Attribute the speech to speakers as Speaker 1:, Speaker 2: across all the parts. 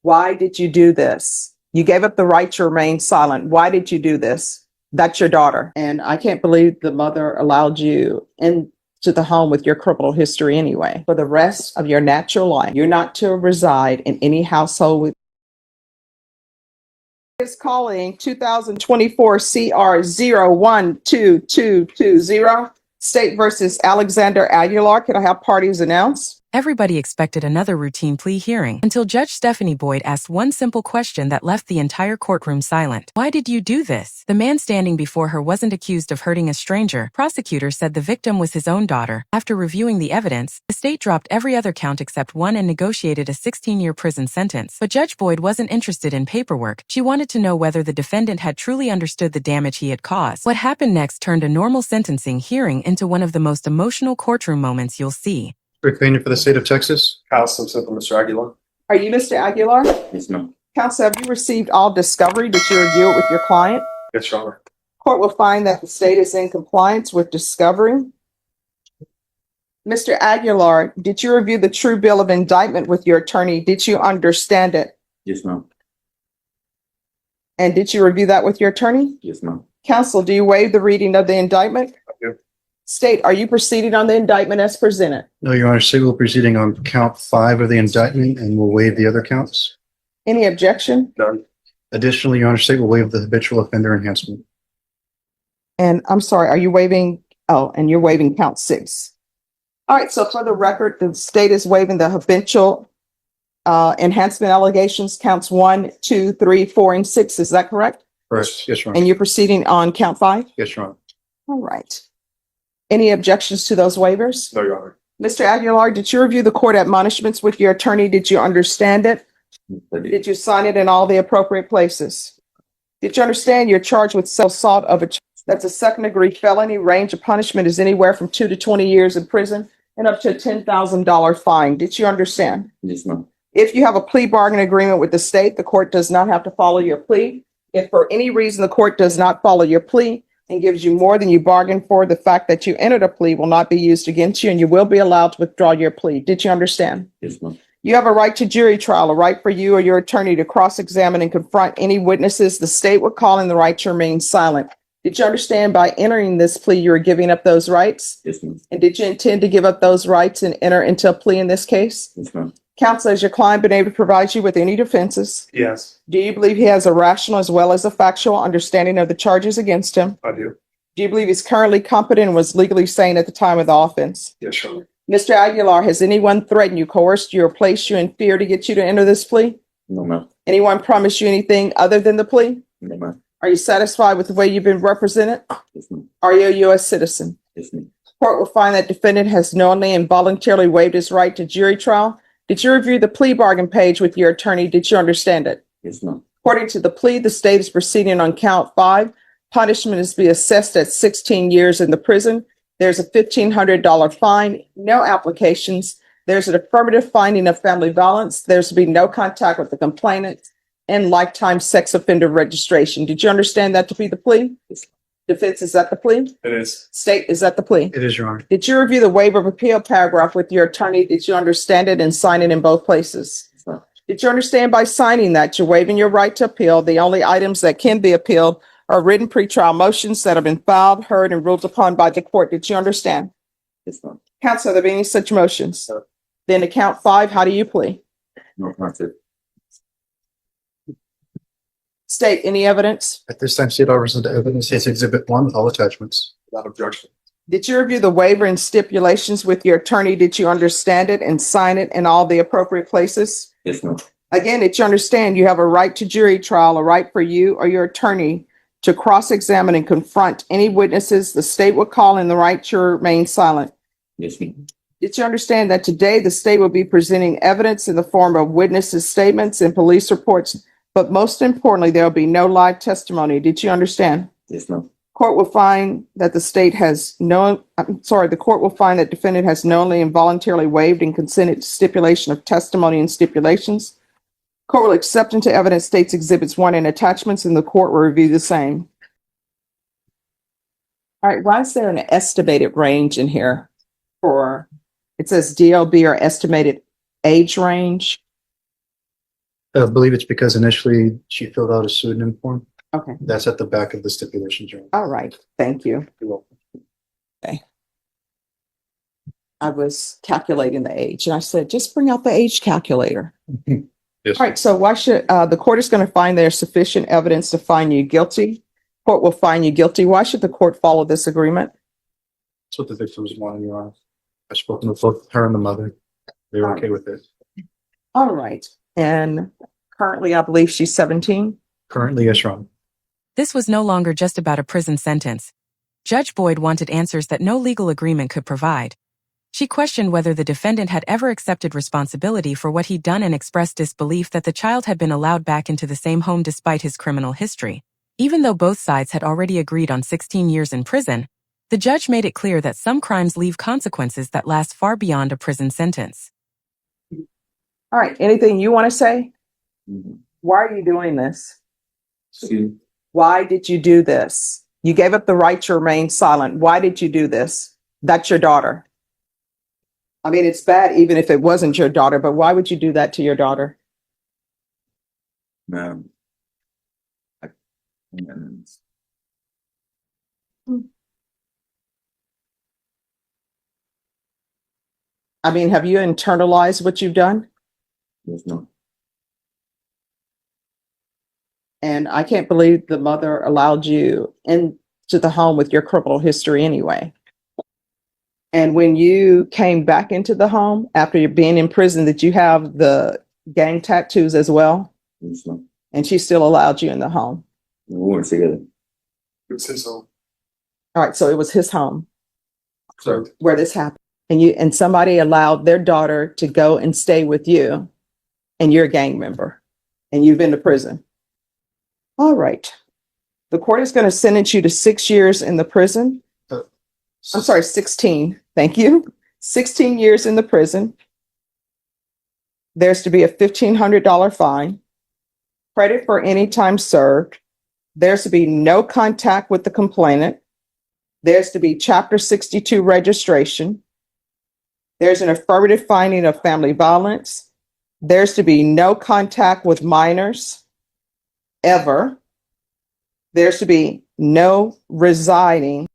Speaker 1: Why did you do this? You gave up the right to remain silent. Why did you do this? That's your daughter. And I can't believe the mother allowed you into the home with your criminal history anyway. For the rest of your natural life, you're not to reside in any household with. Is calling 2024 CR 012220, State versus Alexander Aguilar. Can I have parties announced?
Speaker 2: Everybody expected another routine plea hearing until Judge Stephanie Boyd asked one simple question that left the entire courtroom silent. Why did you do this? The man standing before her wasn't accused of hurting a stranger. Prosecutors said the victim was his own daughter. After reviewing the evidence, the state dropped every other count except one and negotiated a 16-year prison sentence. But Judge Boyd wasn't interested in paperwork. She wanted to know whether the defendant had truly understood the damage he had caused. What happened next turned a normal sentencing hearing into one of the most emotional courtroom moments you'll see.
Speaker 3: Defendant for the state of Texas.
Speaker 4: Kyle Simpson for Mr. Aguilar.
Speaker 1: Are you Mr. Aguilar?
Speaker 4: Yes, ma'am.
Speaker 1: Counsel, have you received all discovery? Did you review it with your client?
Speaker 4: Yes, Your Honor.
Speaker 1: Court will find that the state is in compliance with discovery. Mr. Aguilar, did you review the true bill of indictment with your attorney? Did you understand it?
Speaker 4: Yes, ma'am.
Speaker 1: And did you review that with your attorney?
Speaker 4: Yes, ma'am.
Speaker 1: Counsel, do you waive the reading of the indictment?
Speaker 4: I do.
Speaker 1: State, are you proceeding on the indictment as presented?
Speaker 3: No, Your Honor. State will be proceeding on count 5 of the indictment and will waive the other counts.
Speaker 1: Any objection?
Speaker 4: None.
Speaker 3: Additionally, Your Honor, state will waive the habitual offender enhancement.
Speaker 1: And I'm sorry, are you waiving? Oh, and you're waiving count 6. All right, so for the record, the state is waiving the habitual enhancement allegations, counts 1, 2, 3, 4, and 6. Is that correct?
Speaker 3: Correct. Yes, Your Honor.
Speaker 1: And you're proceeding on count 5?
Speaker 3: Yes, Your Honor.
Speaker 1: All right. Any objections to those waivers?
Speaker 4: No, Your Honor.
Speaker 1: Mr. Aguilar, did you review the court admonishments with your attorney? Did you understand it?
Speaker 4: I did.
Speaker 1: Did you sign it in all the appropriate places? Did you understand you're charged with assault of a, that's a second-degree felony? Range of punishment is anywhere from 2 to 20 years in prison and up to a $10,000 fine. Did you understand?
Speaker 4: Yes, ma'am.
Speaker 1: If you have a plea bargain agreement with the state, the court does not have to follow your plea. If for any reason the court does not follow your plea and gives you more than you bargained for, the fact that you entered a plea will not be used against you and you will be allowed to withdraw your plea. Did you understand?
Speaker 4: Yes, ma'am.
Speaker 1: You have a right to jury trial, a right for you or your attorney to cross-examine and confront any witnesses. The state would call in the right to remain silent. Did you understand by entering this plea, you are giving up those rights?
Speaker 4: Yes, ma'am.
Speaker 1: And did you intend to give up those rights and enter into a plea in this case?
Speaker 4: Yes, ma'am.
Speaker 1: Counsel, has your client been able to provide you with any defenses?
Speaker 4: Yes,
Speaker 1: Do you believe he has a rational as well as a factual understanding of the charges against him?
Speaker 4: I do.
Speaker 1: Do you believe he's currently competent and was legally sane at the time of the offense?
Speaker 4: Yes, Your Honor.
Speaker 1: Mr. Aguilar, has anyone threatened you, coerced you, or placed you in fear to get you to enter this plea?
Speaker 4: No, ma'am.
Speaker 1: Anyone promised you anything other than the plea?
Speaker 4: No, ma'am.
Speaker 1: Are you satisfied with the way you've been represented?
Speaker 4: Yes, ma'am.
Speaker 1: Are you a U.S. citizen?
Speaker 4: Yes, ma'am.
Speaker 1: Court will find that defendant has knowingly and voluntarily waived his right to jury trial. Did you review the plea bargain page with your attorney? Did you understand it?
Speaker 4: Yes, ma'am.
Speaker 1: According to the plea, the state is proceeding on count 5. Punishment is to be assessed at 16 years in the prison. There's a $1,500 fine, no applications. There's an affirmative finding of family violence. There's to be no contact with the complainant and lifetime sex offender registration. Did you understand that to be the plea?
Speaker 4: Yes.
Speaker 1: Defense, is that the plea?
Speaker 4: It is.
Speaker 1: State, is that the plea?
Speaker 3: It is, Your Honor.
Speaker 1: Did you review the waiver of appeal paragraph with your attorney? Did you understand it and sign it in both places?
Speaker 4: Yes, ma'am.
Speaker 1: Did you understand by signing that you're waiving your right to appeal? The only items that can be appealed are written pretrial motions that have been filed, heard, and ruled upon by the court. Did you understand?
Speaker 4: Yes, ma'am.
Speaker 1: Counsel, are there any such motions?
Speaker 4: No.
Speaker 1: Then to count 5, how do you plea?
Speaker 4: No, that's it.
Speaker 1: State, any evidence?
Speaker 3: At this time, state offers the evidence is Exhibit 1 with all attachments.
Speaker 4: Without objection.
Speaker 1: Did you review the waiver and stipulations with your attorney? Did you understand it and sign it in all the appropriate places?
Speaker 4: Yes, ma'am.
Speaker 1: Again, did you understand you have a right to jury trial, a right for you or your attorney to cross-examine and confront any witnesses? The state will call in the right to remain silent.
Speaker 4: Yes, ma'am.
Speaker 1: Did you understand that today the state will be presenting evidence in the form of witnesses' statements and police reports, but most importantly, there will be no live testimony? Did you understand?
Speaker 4: Yes, ma'am.
Speaker 1: Court will find that the court will find that defendant has knowingly and voluntarily waived and consented to stipulation of testimony and stipulations. Court will accept into evidence states exhibits 1 and attachments, and the court will review the same. All right, why is there an estimated range in here for, it says DLB or estimated age range?
Speaker 3: I believe it's because initially she filled out a pseudonym form.
Speaker 1: Okay.
Speaker 3: That's at the back of the stipulations. Your Honor.
Speaker 1: All right. Thank you.
Speaker 3: You're welcome.
Speaker 1: I was calculating the age and I said, just bring out the age calculator.
Speaker 3: Yes.
Speaker 1: All right. So why should, the court is going to find there's sufficient evidence to find you guilty. Court will find you guilty. Why should the court follow this agreement?
Speaker 3: That's what the victims wanted, Your Honor. I've spoken with both her and the mother. They were okay with it.
Speaker 1: All right. And currently, I believe she's 17.
Speaker 3: Currently, yes, Your Honor.
Speaker 2: This was no longer just about a prison sentence. Judge Boyd wanted answers that no legal agreement could provide. She questioned whether the defendant had ever accepted responsibility for what he'd done and expressed disbelief that the child had been allowed back into the same home despite his criminal history. Even though both sides had already agreed on 16 years in prison, the judge made it clear that some crimes leave consequences that last far beyond a prison sentence.
Speaker 1: All right. Anything you want to say?
Speaker 4: Mhm.
Speaker 1: Why are you doing this?
Speaker 4: Excuse me.
Speaker 1: Why did you do this? You gave up the right to remain silent. Why did you do this? That's your daughter. I mean, it's bad even if it wasn't your daughter, but why would you do that to your daughter?
Speaker 4: Ma'am. And
Speaker 1: I mean, have you internalized what you've done?
Speaker 4: there's no,
Speaker 1: And I can't believe the mother allowed you into the home with your criminal history anyway. And when you came back into the home after you're being in prison, did you have the gang tattoos as well?
Speaker 4: there's no,
Speaker 1: And she still allowed you in the home.
Speaker 4: we weren't together.
Speaker 3: It's his home.
Speaker 1: All right, so it was his home
Speaker 4: So,
Speaker 1: where this happened. And somebody allowed their daughter to go and stay with you, and you're a gang member, and you've been to prison. All right. The court is going to sentence you to 6 years in the prison. I'm sorry, 16. Thank you. 16 years in the prison. There's to be a $1,500 fine. Credit for any time served. There's to be no contact with the complainant. There's to be Chapter 62 registration. There's an affirmative finding of family violence. There's to be no contact with minors ever. There's to be no residing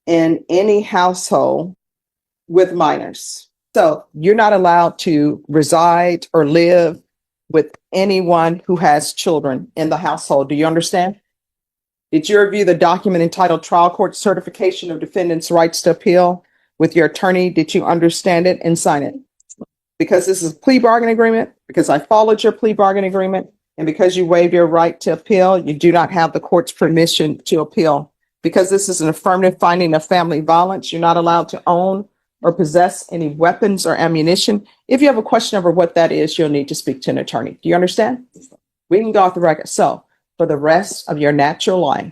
Speaker 1: in any household with minors. So you're not allowed to reside or live with anyone who has children in the household. Do you understand? Did you review the document entitled Trial Court Certification of Defendant's Rights to Appeal with your attorney? Did you understand it and sign it? Because this is a plea bargain agreement, because I followed your plea bargain agreement, and because you waived your right to appeal, you do not have the court's permission to appeal. Because this is an affirmative finding of family violence, you're not allowed to own or possess any weapons or ammunition. If you have a question over what that is, you'll need to speak to an attorney. Do you understand? We can go off the record. So for the rest of your natural life,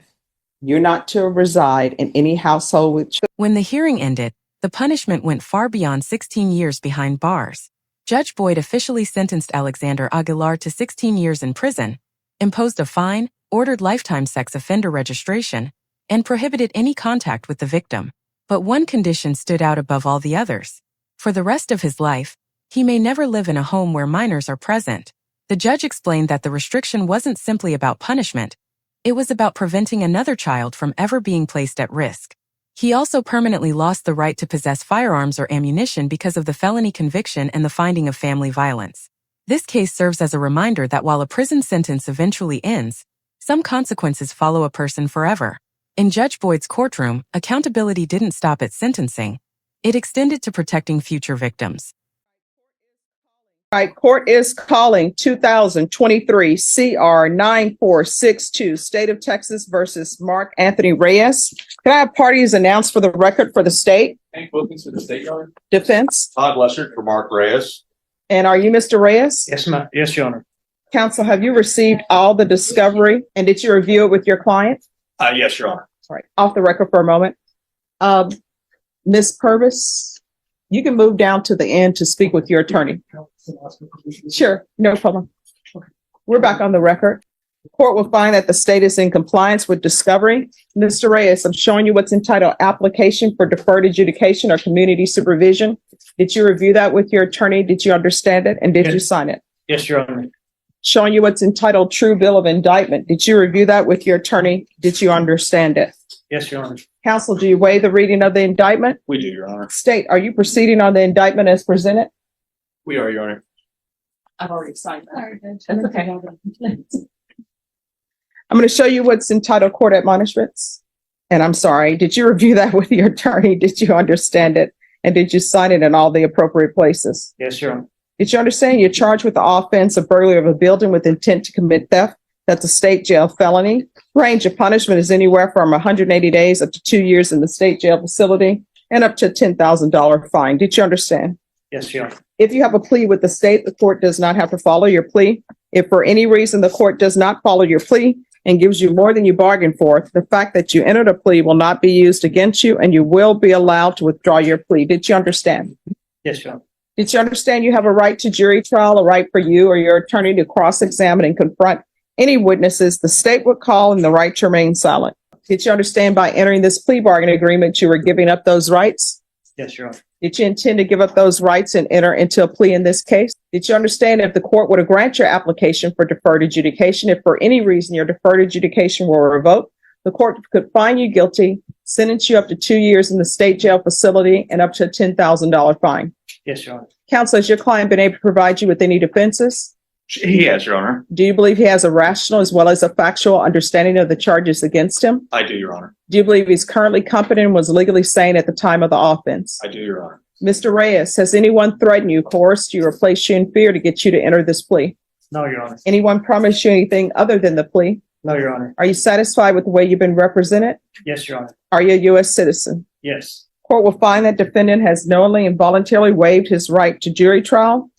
Speaker 1: you're not to reside in any household with children.
Speaker 2: When the hearing ended, the punishment went far beyond 16 years behind bars. Judge Boyd officially sentenced Alexander Aguilar to 16 years in prison, imposed a fine, ordered lifetime sex offender registration, and prohibited any contact with the victim. But one condition stood out above all the others. For the rest of his life, he may never live in a home where minors are present. The judge explained that the restriction wasn't simply about punishment. It was about preventing another child from ever being placed at risk. He also permanently lost the right to possess firearms or ammunition because of the felony conviction and the finding of family violence. This case serves as a reminder that while a prison sentence eventually ends, some consequences follow a person forever. In Judge Boyd's courtroom, accountability didn't stop at sentencing. It extended to protecting future victims.
Speaker 1: All right, court is calling 2023 CR 9462, State of Texas versus Mark Anthony Reyes. Can I have parties announced for the record for the state
Speaker 5: Hank Wilkins for the State Yard.
Speaker 1: defense?
Speaker 5: Todd Lessert for Mark Reyes.
Speaker 1: And are you Mr. Reyes?
Speaker 6: Yes, ma'am. Yes, Your Honor.
Speaker 1: Counsel, have you received all the discovery and did you review it with your client?
Speaker 5: Yes, Your Honor.
Speaker 1: All right, off the record for a moment. Ms. Purvis, you can move down to the end to speak with your attorney. Sure, no problem. We're back on the record. The court will find that the state is in compliance with discovery. Mr. Reyes, I'm showing you what's entitled Application for Deferred Adjudication or Community Supervision. Did you review that with your attorney? Did you understand it? And did you sign it?
Speaker 6: Yes, Your Honor.
Speaker 1: Showing you what's entitled True Bill of Indictment. Did you review that with your attorney? Did you understand it?
Speaker 5: Yes, Your Honor.
Speaker 1: Counsel, do you waive the reading of the indictment?
Speaker 5: We do, Your Honor.
Speaker 1: State, are you proceeding on the indictment as presented?
Speaker 5: We are, Your Honor.
Speaker 1: I've already signed that. That's okay. I'm going to show you what's entitled Court Admonishments. And I'm sorry, did you review that with your attorney? Did you understand it? And did you sign it in all the appropriate places?
Speaker 5: Yes, Your Honor.
Speaker 1: Did you understand you're charged with the offense of burglary of a building with intent to commit theft? That's a state jail felony. Range of punishment is anywhere from 180 days up to 2 years in the state jail facility and up to a $10,000 fine. Did you understand?
Speaker 5: Yes, Your Honor.
Speaker 1: If you have a plea with the state, the court does not have to follow your plea. If for any reason the court does not follow your plea and gives you more than you bargained for, the fact that you entered a plea will not be used against you and you will be allowed to withdraw your plea. Did you understand?
Speaker 5: Yes, Your Honor.
Speaker 1: Did you understand you have a right to jury trial, a right for you or your attorney to cross-examine and confront any witnesses the state would call, and the right to remain silent? Did you understand by entering this plea bargain agreement you were giving up those rights?
Speaker 5: Yes, Your Honor.
Speaker 1: Did you intend to give up those rights and enter into a plea in this case? Did you understand if the court were to grant your application for deferred adjudication, if for any reason your deferred adjudication were revoked, the court could find you guilty, sentence you up to 2 years in the state jail facility, and up to a $10,000 fine?
Speaker 5: Yes, Your Honor.
Speaker 1: Counsel, has your client been able to provide you with any defenses?
Speaker 5: He has, Your Honor.
Speaker 1: Do you believe he has a rational as well as a factual understanding of the charges against him?
Speaker 5: I do, Your Honor.
Speaker 1: Do you believe he's currently competent and was legally sane at the time of the offense?
Speaker 5: I do, Your Honor.
Speaker 1: Mr. Reyes, has anyone threatened you, coerced you, or placed you in fear to get you to enter this plea?
Speaker 5: No, Your Honor.
Speaker 1: Anyone promised you anything other than the plea?
Speaker 5: No, Your Honor.
Speaker 1: Are you satisfied with the way you've been represented?
Speaker 5: Yes, Your Honor.
Speaker 1: Are you a U.S. citizen?
Speaker 5: Yes.
Speaker 1: Court will find that defendant has knowingly and voluntarily waived his right to jury trial.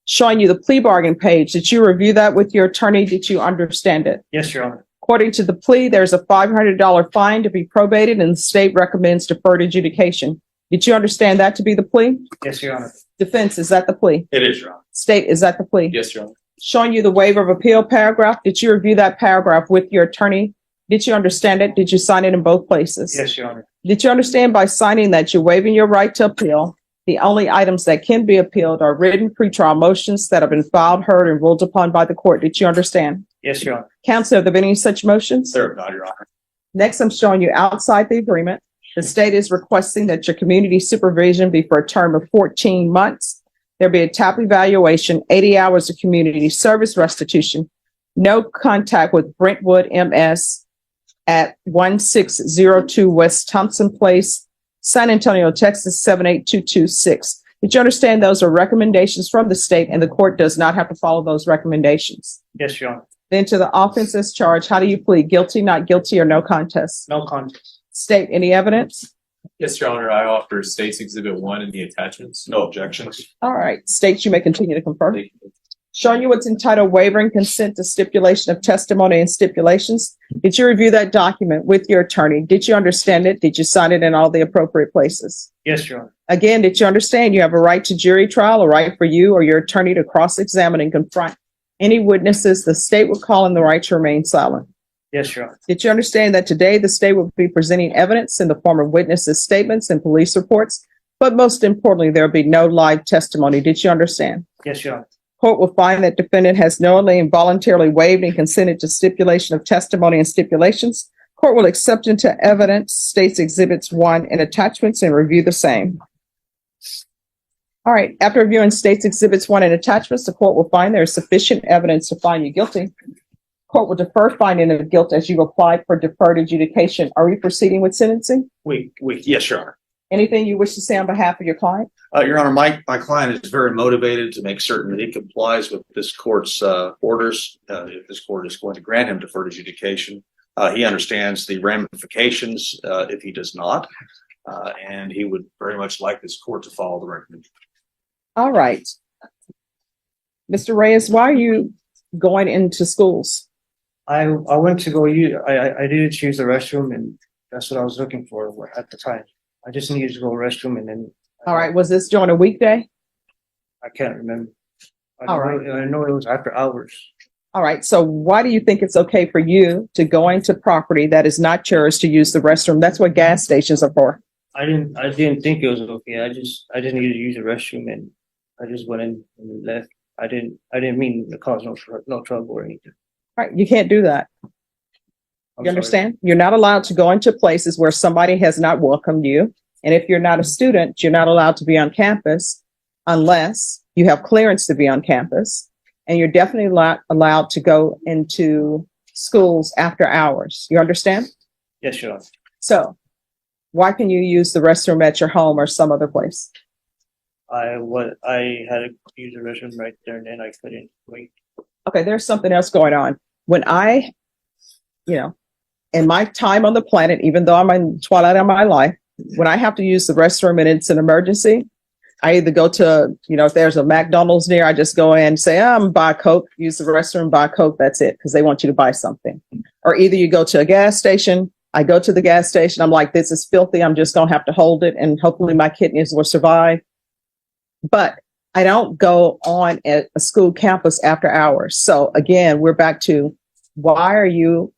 Speaker 1: Showing you the plea bargain page. Did you review that with your attorney? Did you understand it?
Speaker 5: Yes, Your Honor.
Speaker 1: According to the plea, there's a $500 fine to be probated and the state recommends deferred adjudication. Did you understand that to be the plea?
Speaker 5: Yes, Your Honor.
Speaker 1: Defense, is that the plea?
Speaker 5: It is, Your Honor.
Speaker 1: State, is that the plea?
Speaker 5: Yes, Your Honor.
Speaker 1: Showing you the waiver of appeal paragraph. Did you review that paragraph with your attorney? Did you understand it? Did you sign it in both places?
Speaker 5: Yes, Your Honor.
Speaker 1: Did you understand by signing that you're waiving your right to appeal? The only items that can be appealed are written pretrial motions that have been filed, heard, and ruled upon by the court. Did you understand?
Speaker 5: Yes, Your Honor.
Speaker 1: Counsel, have there been any such motions?
Speaker 5: There, not, Your Honor.
Speaker 1: Next, I'm showing you outside the agreement. The state is requesting that your community supervision be for a term of 14 months. There'll be a TAP evaluation, 80 hours of community service restitution, no contact with Brentwood MS at 1602 West Thompson Place, San Antonio, Texas, 78226. Did you understand those are recommendations from the state and the court does not have to follow those recommendations?
Speaker 5: Yes, Your Honor.
Speaker 1: Then to the offenses charge, how do you plead? Guilty, not guilty, or no contest?
Speaker 5: No contest.
Speaker 1: State, any evidence?
Speaker 6: Yes, Your Honor, I offer State's Exhibit 1 and the attachments.
Speaker 5: No objections.
Speaker 1: All right, states you may continue to confirm. Showing you what's entitled waiver and consent to stipulation of testimony and stipulations. Did you review that document with your attorney? Did you understand it? Did you sign it in all the appropriate places?
Speaker 5: Yes, Your Honor.
Speaker 1: Again, did you understand you have a right to jury trial, a right for you or your attorney to cross-examine and confront any witnesses the state would call in the right to remain silent?
Speaker 5: Yes, Your Honor.
Speaker 1: Did you understand that today the state will be presenting evidence in the form of witnesses' statements and police reports? But most importantly, there will be no live testimony. Did you understand?
Speaker 5: Yes, Your Honor.
Speaker 1: Court will find that defendant has knowingly and voluntarily waived and consented to stipulation of testimony and stipulations. Court will accept into evidence State's Exhibits 1 and attachments and review the same. All right, after reviewing State's Exhibits 1 and attachments, the court will find there is sufficient evidence to find you guilty. Court will defer finding of guilt as you apply for deferred adjudication. Are we proceeding with sentencing?
Speaker 5: Yes, Your Honor.
Speaker 1: Anything you wish to say on behalf of your client?
Speaker 5: Your Honor, my client is very motivated to make certain that he complies with this court's orders. If this court is going to grant him deferred adjudication, he understands the ramifications if he does not, and he would very much like this court to follow the recommendation.
Speaker 1: All right. Mr. Reyes, why are you going into schools?
Speaker 7: I went to go use, I needed to use the restroom and that's what I was looking for at the time. I just needed to go to the restroom and then.
Speaker 1: All right, was this during a weekday?
Speaker 7: I can't remember.
Speaker 1: All right.
Speaker 7: I know it was after hours.
Speaker 1: All right, so why do you think it's okay for you to go into property that is not yours to use the restroom? That's what gas stations are for.
Speaker 7: I didn't think it was okay. I just needed to use the restroom and I just went in and left. I didn't mean to cause no trouble or anything.
Speaker 1: All right, you can't do that.
Speaker 7: I'm
Speaker 1: You
Speaker 7: sorry.
Speaker 1: understand? You're not allowed to go into places where somebody has not welcomed you. And if you're not a student, you're not allowed to be on campus unless you have clearance to be on campus. And you're definitely not allowed to go into schools after hours. You understand?
Speaker 7: Yes, Your Honor.
Speaker 1: So why can you use the restroom at your home or some other place?
Speaker 7: I had to use the restroom right there and then I couldn't wait.
Speaker 1: Okay, there's something else going on. When I, in my time on the planet, even though I'm in the twilight of my life, when I have to use the restroom and it's an emergency, I either go to, if there's a McDonald's near, I just go in and say, I'm buy Coke, use the restroom, buy Coke. That's it. Because they want you to buy something. Or either you go to a gas station. I go to the gas station. I'm like, this is filthy. I'm just going to have to hold it. And hopefully my kidneys will survive. But I don't go on at a school campus after hours. So again, we're back to why are you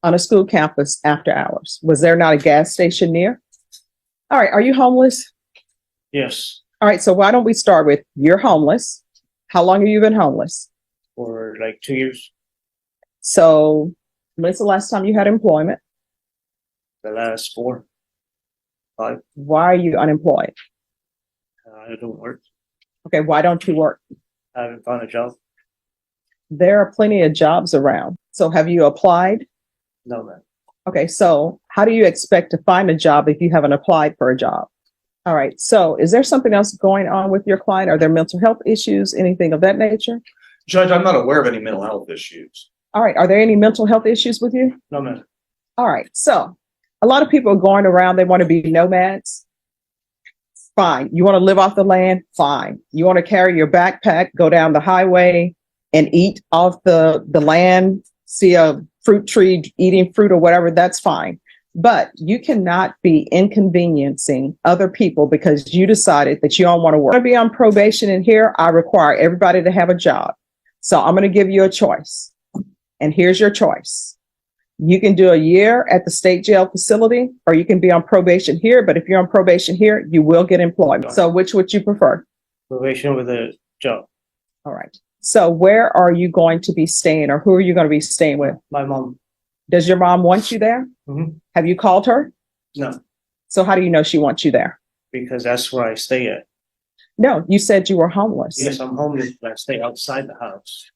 Speaker 1: on a school campus after hours? Was there not a gas station near? All right. Are you homeless?
Speaker 7: Yes,
Speaker 1: All right. So why don't we start with you're homeless. How long have you been homeless?
Speaker 7: for like 2 years.
Speaker 1: So when's the last time you had employment?
Speaker 7: The last 4, 5.
Speaker 1: Why are you unemployed?
Speaker 7: I don't work.
Speaker 1: Okay. Why don't you work?
Speaker 7: I haven't found a job.
Speaker 1: There are plenty of jobs around. So have you applied?
Speaker 7: No, man.
Speaker 1: Okay. So how do you expect to find a job if you haven't applied for a job? All right. So is there something else going on with your client? Are there mental health issues, anything of that nature?
Speaker 5: Judge, I'm not aware of any mental health issues.
Speaker 1: All right. Are there any mental health issues with you?
Speaker 7: No, man.
Speaker 1: All right. So a lot of people are going around. They want to be nomads. Fine. You want to live off the land? Fine. You want to carry your backpack, go down the highway and eat off the land, see a fruit tree eating fruit or whatever. That's fine. But you cannot be inconveniencing other people because you decided that you don't want to work. To be on probation in here, I require everybody to have a job. So I'm going to give you a choice. And here's your choice. You can do a year at the state jail facility, or you can be on probation here. But if you're on probation here, you will get employment. So which would you prefer?
Speaker 7: Probation with a job.
Speaker 1: All right. So where are you going to be staying, or who are you going to be staying with?
Speaker 7: My mom.
Speaker 1: Does your mom want you there?
Speaker 7: Mhm.
Speaker 1: Have you called her?
Speaker 7: No,
Speaker 1: So how do you know she wants you there?
Speaker 7: because that's where I stay at.
Speaker 1: No, you said you were homeless.
Speaker 7: Yes, I'm homeless, but I stay outside the house.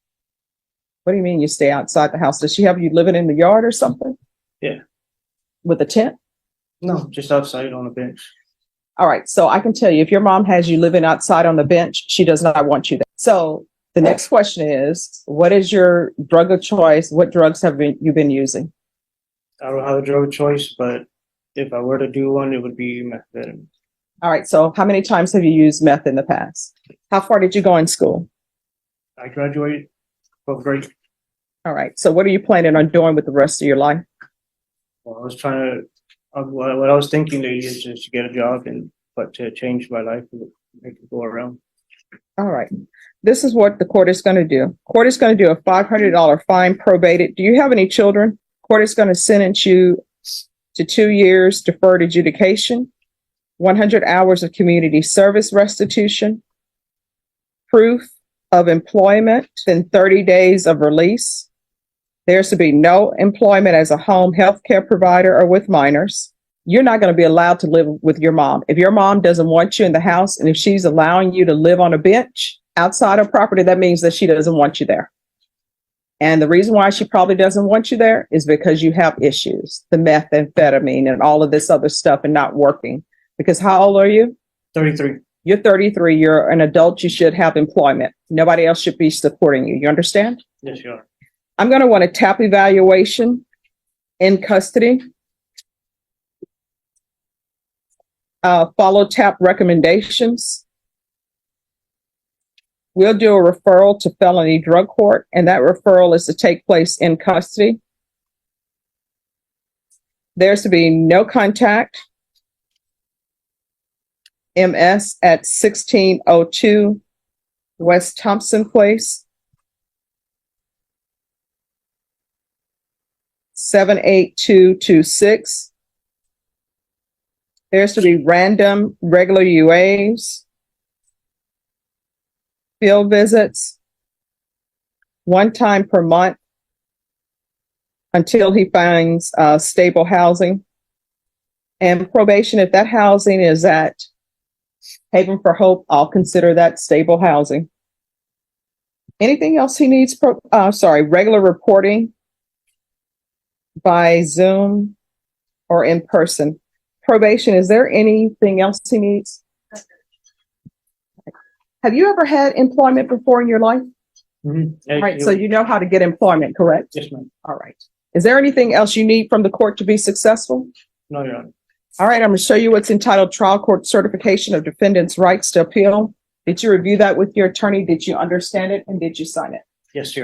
Speaker 1: What do you mean you stay outside the house? Does she have you living in the yard or something?
Speaker 7: Yeah.
Speaker 1: With a tent?
Speaker 7: No, just outside on a bench.
Speaker 1: All right. So I can tell you, if your mom has you living outside on the bench, she does not want you there. So the next question is, what is your drug of choice? What drugs have you been using?
Speaker 7: I don't have a drug of choice, but if I were to do one, it would be methamphetamine.
Speaker 1: All right. So how many times have you used meth in the past? How far did you go in school?
Speaker 7: I graduated 12th grade.
Speaker 1: All right. So what are you planning on doing with the rest of your life?
Speaker 7: Well, I was trying to, what I was thinking is just to get a job but to change my life, make it go around.
Speaker 1: All right. This is what the court is going to do. Court is going to do a $500 fine probated. Do you have any children? Court is going to sentence you to 2 years deferred adjudication, 100 hours of community service restitution, proof of employment in 30 days of release. There's to be no employment as a home health care provider or with minors. You're not going to be allowed to live with your mom. If your mom doesn't want you in the house, and if she's allowing you to live on a bench outside her property, that means that she doesn't want you there. And the reason why she probably doesn't want you there is because you have issues, the methamphetamine and all of this other stuff and not working. Because how old are you?
Speaker 7: 33.
Speaker 1: You're 33. You're an adult. You should have employment. Nobody else should be supporting you. You understand?
Speaker 7: Yes, you are.
Speaker 1: I'm going to want a TAP evaluation in custody. Follow TAP recommendations. We'll do a referral to felony drug court, and that referral is to take place in custody. There's to be no contact. MS at 1602 West Thompson Place. 78226. There's to be random regular UAs. field visits, one time per month until he finds stable housing. And probation, if that housing is at Haven for Hope, I'll consider that stable housing. Anything else he needs? Regular reporting by Zoom or in person. Probation, is there anything else he needs? Have you ever had employment before in your life?
Speaker 7: Mhm.
Speaker 1: All right, so you know how to get employment, correct?
Speaker 7: Yes, ma'am.
Speaker 1: All right. Is there anything else you need from the court to be successful?
Speaker 7: No, Your Honor.
Speaker 1: All right, I'm going to show you what's entitled Trial Court Certification of Defendant's Rights to Appeal. Did you review that with your attorney? Did you understand it and did you sign it?
Speaker 7: Yes, Your Honor.